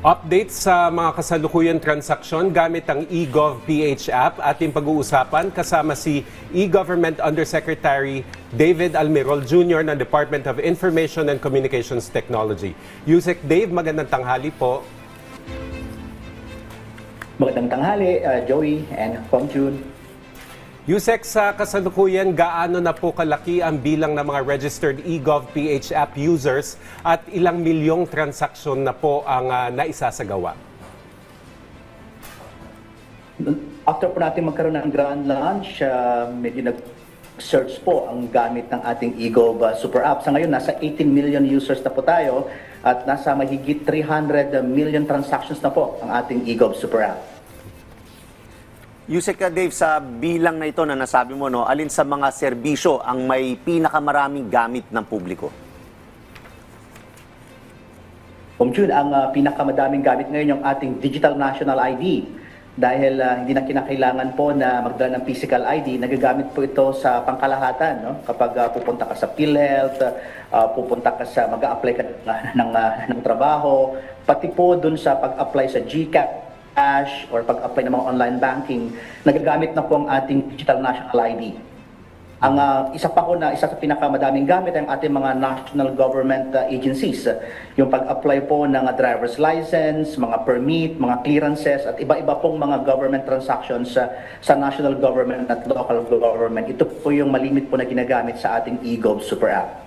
Update sa mga kasalukuyang transaksyon gamit ang eGov.ph app. Ating pag-uusapan kasama si e-Government Undersecretary David Almirol Jr. ng Department of Information and Communications Technology. Yusek Dave, magandang tanghali po. Magandang tanghali, Joey and Pong June. Yusek, sa kasalukuyan, gaano na po kalaki ang bilang ng mga registered eGov.ph app users at ilang milyong transaksyon na po ang naisasagawa? After po natin magkaroon ng grand launch, medyo nag-search po ang gamit ng ating eGov Super App. Sa ngayon, nasa 18 million users na po tayo at nasa mahigit 300 million transactions na po ang ating eGov Super App. Yusek Dave, sa bilang na ito na nasabi mo, alin sa mga serbisyo ang may pinakamaraming gamit ng publiko? June, ang pinakamadaming gamit ngayon yung ating Digital National ID. Dahil hindi na kinakailangan po na magdala ng physical ID, nagagamit po ito sa pangkalahatan. No? Kapag pupunta ka sa PhilHealth, pupunta ka sa mag-a-apply ka ng trabaho, pati po dun sa pag-apply sa GCash, or pag-apply ng mga online banking, nagagamit na po ang ating Digital National ID. Ang isa sa pinakamadaming gamit ay ang ating mga national government agencies. Yung pag-apply po ng driver's license, mga permit, mga clearances, at iba-iba pong mga government transactions sa national government at local government. Ito po yung malimit po na ginagamit sa ating eGov Super App.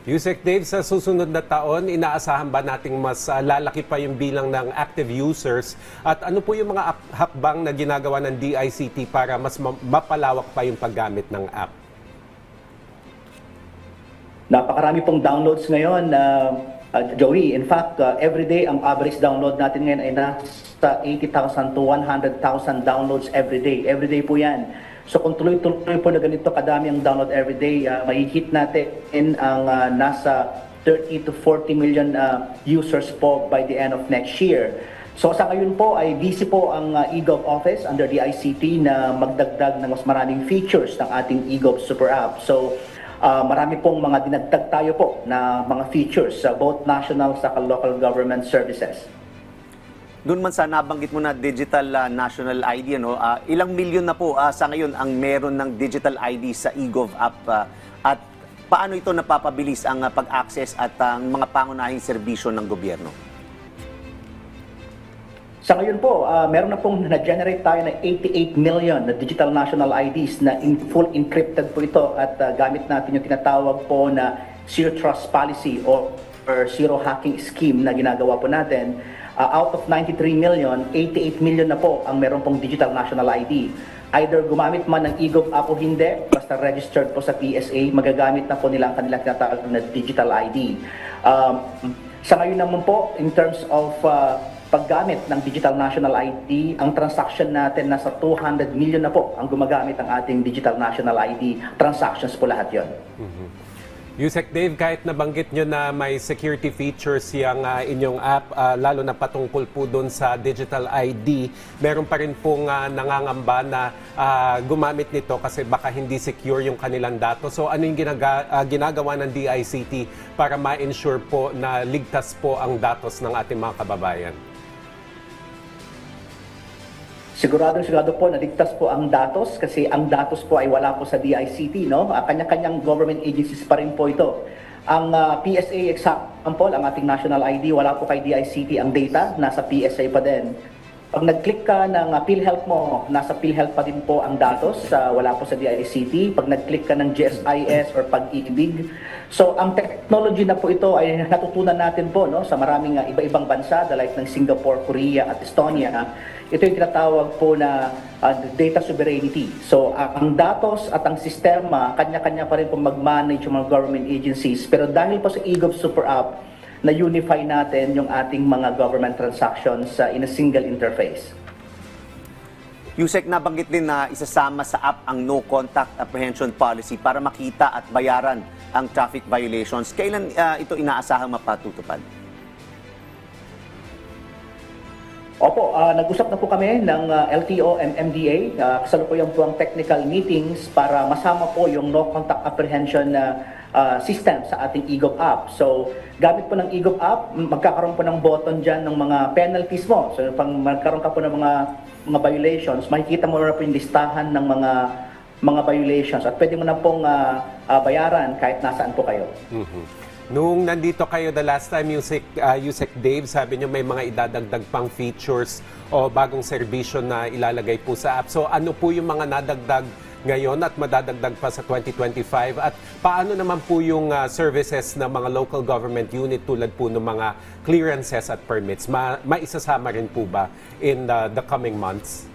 Yusek Dave, sa susunod na taon, inaasahan ba nating mas lalaki pa yung bilang ng active users? At ano po yung mga hakbang na ginagawa ng DICT para mas mapalawak pa yung paggamit ng app? Napakarami pong downloads ngayon, Joey. In fact, every day ang average download natin ngayon ay nasa 80,000 to 100,000 downloads every day. Every day po yan. So kung tuloy-tuloy po na ganito kadami ang download everyday, mahihit natin ang nasa 30 to 40 million users po by the end of next year. So sa ngayon po ay busy po ang eGov office under the ICT na magdagdag ng mas maraming features ng ating eGov Super App. So marami pong mga dinagdag tayo po na mga features sa both national sa local government services. Doon man sa nabanggit mo na Digital National ID, ilang milyon na po sa ngayon ang meron ng Digital ID sa eGov app at paano ito napapabilis ang pag-access at ang mga pangunahing serbisyo ng gobyerno? Sa ngayon po, meron na pong na-generate tayo na 88 million na Digital National IDs na full encrypted po ito at gamit natin yung tinatawag po na Zero Trust Policy or Zero Hacking Scheme na ginagawa po natin. Out of 93 million, 88 million na po ang meron pong Digital National ID. Either gumamit man ng eGov app o hindi, basta registered po sa PSA, magagamit na po nila ang kanilang tinatawag na Digital ID. Sa ngayon naman po, in terms of paggamit ng Digital National ID, ang transaction natin nasa 200 million na po ang gumagamit ng ating Digital National ID transactions po lahat yon. Yusek Dave, kahit nabanggit nyo na may security features yung inyong app, lalo na patungkol po doon sa Digital ID, meron pa rin pong nangangamba na gumamit nito kasi baka hindi secure yung kanilang datos. So ano yung ginagawa ng DICT para ma-ensure po na ligtas po ang datos ng ating mga kababayan? Sigurado po na ligtas po ang datos kasi ang datos po ay wala po sa DICT, no? Kanya-kanyang government agencies pa rin po ito. Ang PSA example, ang ating national ID, wala po kay DICT ang data, nasa PSA pa din. Pag nag-click ka ng PhilHealth mo, nasa PhilHealth pa din po ang datos, wala po sa DICT. Pag nag-click ka ng GSIS or Pag-ibig. So ang technology na po ito ay natutunan natin po, no, sa maraming iba-ibang bansa like ng Singapore, Korea at Estonia. Ito yung tinatawag po na data sovereignty. So ang datos at ang sistema, kanya-kanya pa rin po mag-manage yung mga government agencies. Pero dahil po sa eGov Super App, na-unify natin yung ating mga government transactions in a single interface. Yusek, nabanggit din na isasama sa app ang No Contact Apprehension Policy para makita at bayaran ang traffic violations. Kailan ito inaasahang mapatutupad? Opo, nag-usap na po kami ng LTO and MDA. Kasalukuyan po ang technical meetings para masama po yung no contact apprehension system sa ating eGov app. So, gamit po ng eGov app, magkakaroon po ng button dyan ng mga penalties mo. So, pag magkaroon ka po ng mga violations, makikita mo na po yung listahan ng mga violations at pwede mo na pong bayaran kahit nasaan po kayo. Nung nandito kayo the last time, Yusek Dave, sabi niyo may mga idadagdag pang features o bagong serbisyo na ilalagay po sa app. So ano po yung mga nadagdag ngayon at madadagdag pa sa 2025? At paano naman po yung services ng mga local government unit tulad po ng mga clearances at permits? Maisasama rin po ba in the coming months?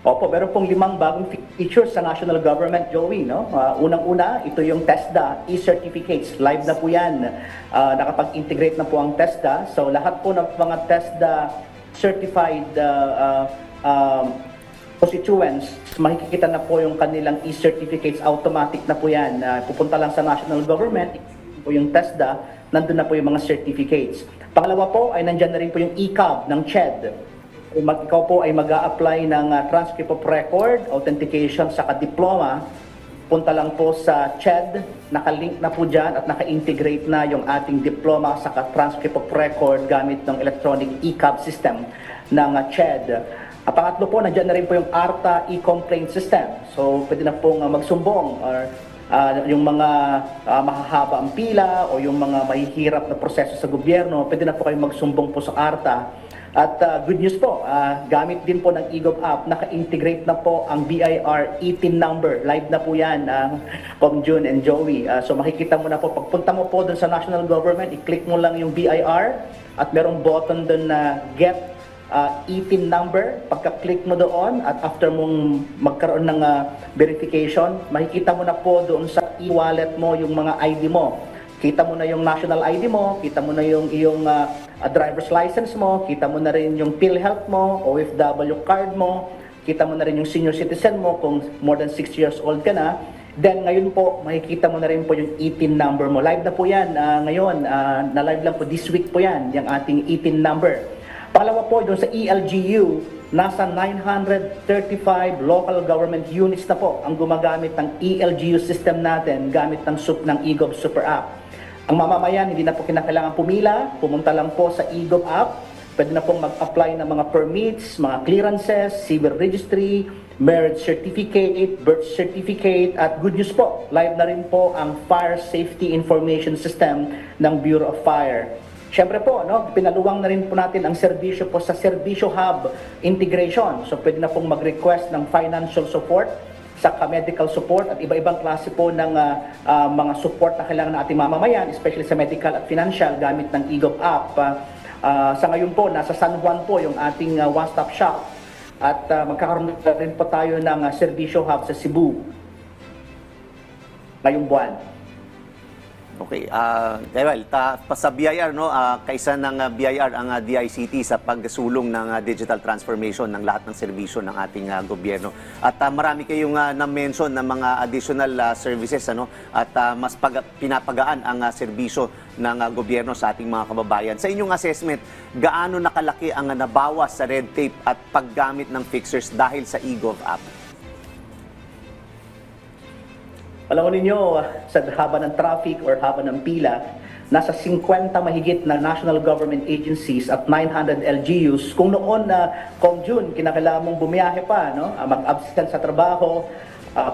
Opo, meron pong 5 bagong features sa national government, Joey. No? Unang-una, ito yung TESDA e-certificates. Live na po yan. Nakapag-integrate na po ang TESDA. So lahat po ng mga TESDA certified constituents, makikita na po yung kanilang e-certificates. Automatic na po yan. Pupunta lang sa national government, po yung TESDA, nandun na po yung mga certificates. Pangalawa po ay nandyan na rin po yung ECAB ng CHED. Ikaw po ay mag-a-apply ng transcript of record, authentication sa diploma, punta lang po sa CHED, nakalink na po dyan at naka-integrate na yung ating diploma sa transcript of record gamit ng electronic ECAB system ng CHED. Pangatlo po, nandiyan na rin po yung ARTA e-complaint system. So, pwede na pong magsumbong or yung mga mahahaba ang pila o yung mga mahihirap na proseso sa gobyerno, pwede na po kayong magsumbong po sa ARTA. At good news po, gamit din po ng eGov app, naka-integrate na po ang BIR 18 number. Live na po yan, Pom June and Joey. So makikita mo na po, pagpunta mo po dun sa national government, i-click mo lang yung BIR at merong button dun na get 18 number. Pagka-click mo doon at after mong magkaroon ng verification, makikita mo na po doon sa e-wallet mo yung mga ID mo. Kita mo na yung national ID mo, kita mo na yung iyong driver's license mo, kita mo na rin yung PhilHealth mo, OFW card mo, kita mo na rin yung senior citizen mo kung more than 6 years old ka na. Then ngayon po, makikita mo na rin po yung 18 number mo. Live na po yan ngayon, na-live lang po this week po yan, yung ating 18 number. Pangalawa po, doon sa ELGU, nasa 935 local government units na po ang gumagamit ng ELGU system natin gamit ng eGov Super App. Ang mamamayan, hindi na po kinakailangan pumila, pumunta lang po sa eGov app, pwede na pong mag-apply ng mga permits, mga clearances, civil registry, marriage certificate, birth certificate, at good news po, live na rin po ang Fire Safety Information System ng Bureau of Fire. Siyempre po, pinaluwang na rin po natin ang serbisyo po sa Serbisyo Hub integration. So pwede na pong mag-request ng financial support, sa medical support at iba-ibang klase po ng mga support na kailangan ng ating mamamayan, especially sa medical at financial gamit ng eGov app. Sa ngayon po, nasa San Juan po yung ating one-stop shop at magkakaroon rin po tayo ng Serbisyo Hub sa Cebu ngayong buwan. Okay, well, sa BIR, no, kaisa ng BIR ang DICT sa pagsulong ng digital transformation ng lahat ng serbisyo ng ating gobyerno. At marami kayong na-mention ng mga additional services, ano, at mas pinapagaan ang serbisyo ng gobyerno sa ating mga kababayan. Sa inyong assessment, gaano nakalaki ang nabawas sa red tape at paggamit ng fixers dahil sa eGov app? Alam mo ninyo, sa haba ng traffic or haba ng pila, nasa 50 mahigit na national government agencies at 900 LGUs. Kung noon kung June, kinakailangan mong bumiyahe pa, no? Mag-absent sa trabaho,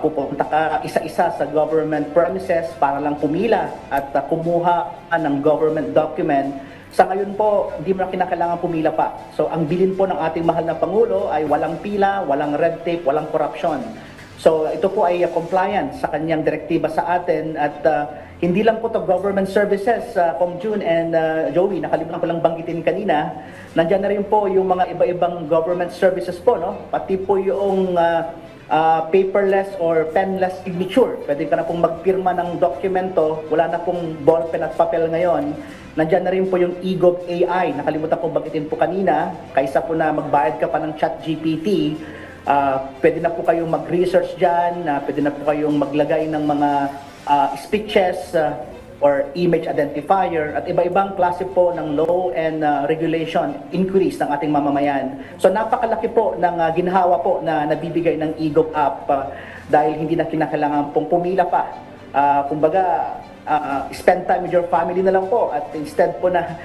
pupunta ka isa-isa sa government premises para lang pumila at kumuha ng government document. Sa ngayon po, hindi mo na kinakailangan pumila pa. So ang bilin po ng ating mahal na Pangulo ay walang pila, walang red tape, walang corruption. So ito po ay compliant sa kanyang direktiba sa atin at hindi lang po to government services, Kong June and Joey, nakalimutan ko lang banggitin kanina, nandiyan na rin po yung mga iba-ibang government services po, no? Pati po yung paperless or penless signature. Pwede ka na pong magpirma ng dokumento, wala na pong ballpen at papel ngayon. Nandiyan na rin po yung eGov AI, nakalimutan ko banggitin po kanina, kaysa po na magbayad ka pa ng ChatGPT. Pwede na po kayong mag-research dyan, pwede na po kayong maglagay ng mga speeches or image identifier at iba-ibang klase po ng law and regulation inquiries ng ating mamamayan. So napakalaki po ng ginhawa po na nabibigay ng eGov app dahil hindi na kinakailangan pong pumila pa. Kumbaga, spend time with your family na lang po at instead po na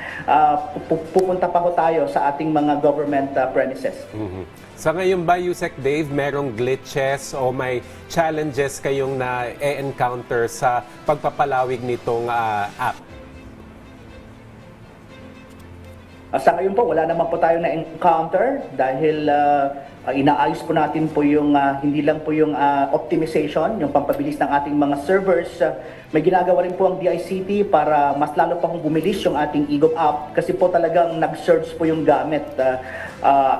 pupunta pa po tayo sa ating mga government premises. Sa ngayon ba, Yusek Dave, merong glitches o may challenges kayong na-encounter sa pagpapalawig nitong app? Sa ngayon po, wala naman po tayong na-encounter dahil inaayos po natin po yung hindi lang po yung optimization, yung pampabilis ng ating mga servers. May ginagawa rin po ang DICT para mas lalo pa kung bumilis yung ating eGov app kasi po talagang nag-surge po yung gamit.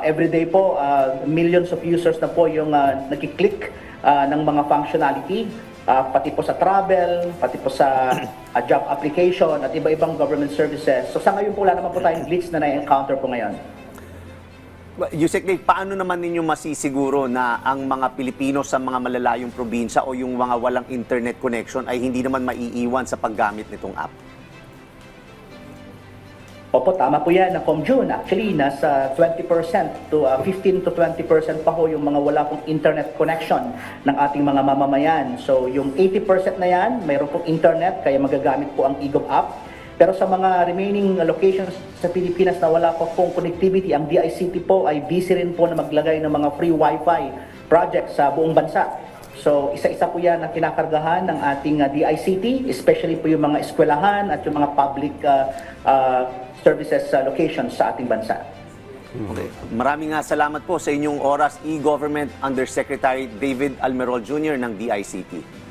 Everyday po, millions of users na po yung nagkiklik ng mga functionality. Pati po sa travel, pati po sa job application at iba-ibang government services. So sa ngayon po wala naman po tayong glitch na na-encounter po ngayon. Yusek Dave, paano naman ninyo masisiguro na ang mga Pilipino sa mga malalayong probinsya o yung mga walang internet connection ay hindi naman maiiwan sa paggamit nitong app? Opo, tama po yan. From June, actually, nasa 20% to 15 to 20% pa po yung mga wala pong internet connection ng ating mga mamamayan. So, yung 80% na yan, mayroon pong internet, kaya magagamit po ang eGov app. Pero sa mga remaining locations sa Pilipinas na wala pa pong connectivity, ang DICT po ay busy rin po na maglagay ng mga free wifi projects sa buong bansa. So, isa-isa po yan ang kinakargahan ng ating DICT, especially po yung mga eskwelahan at yung mga public services locations sa ating bansa. Okay. Maraming salamat po sa inyong oras, e-Government Undersecretary David Almerol Jr. ng DICT.